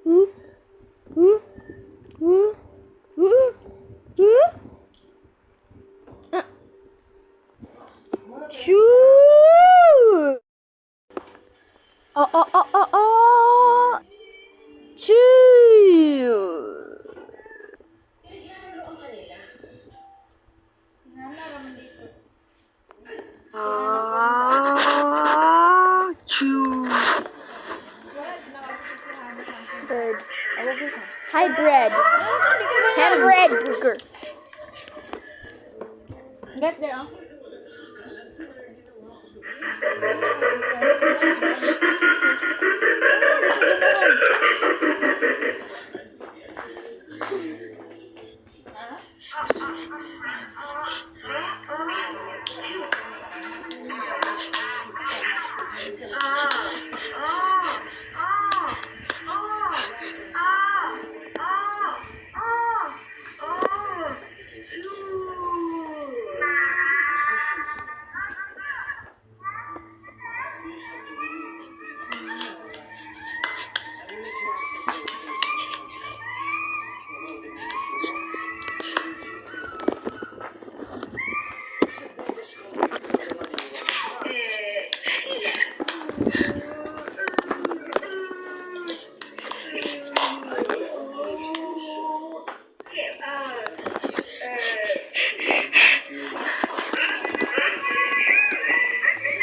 Ooh, ooh, ooh, ooh, ooh. Choo. Oh, oh, oh, oh, oh. Choo. Ah, choo. Bird. Hi, bread. Ham bread burger. Get there, oh.